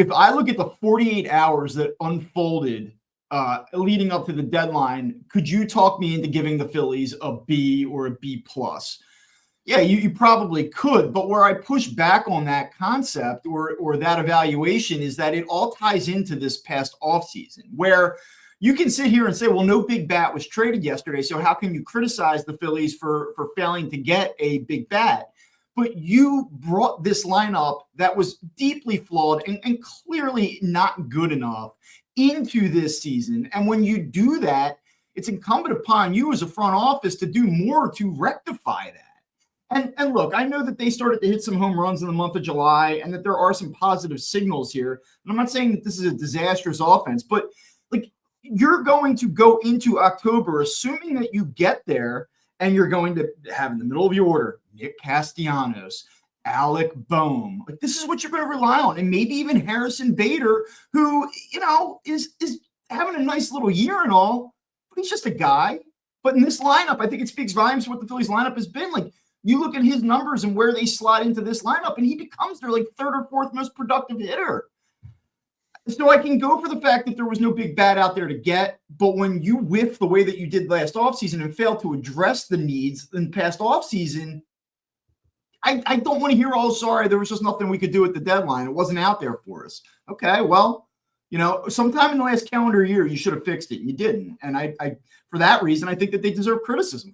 if I look at the 48 hours that unfolded leading up to the deadline, could you talk me into giving the Phillies a B or a B plus? Yeah, you probably could, but where I push back on that concept or that evaluation is that it all ties into this past offseason, where you can sit here and say, well, no big bat was traded yesterday, so how can you criticize the Phillies for failing to get a big bat? But you brought this lineup that was deeply flawed and clearly not good enough into this season. And when you do that, it's incumbent upon you as a front office to do more to rectify that. And look, I know that they started to hit some home runs in the month of July and that there are some positive signals here. And I'm not saying that this is a disastrous offense, but like you're going to go into October assuming that you get there and you're going to have in the middle of your order Nick Castellanos, Alec Boehm. Like this is what you're going to rely on. And maybe even Harrison Bader, who, is having a nice little year and all, but he's just a guy. But in this lineup, I think it speaks volumes to what the Phillies lineup has been. Like, you look at his numbers and where they slide into this lineup, and he becomes their like third or fourth most productive hitter. So I can go for the fact that there was no big bat out there to get, but when you whiff the way that you did last offseason and fail to address the needs in past offseason, I don't want to hear, oh, sorry, there was just nothing we could do at the deadline. It wasn't out there for us. Okay, well, sometime in the last calendar year, you should have fixed it. You didn't. And I for that reason, I think that they deserve criticism.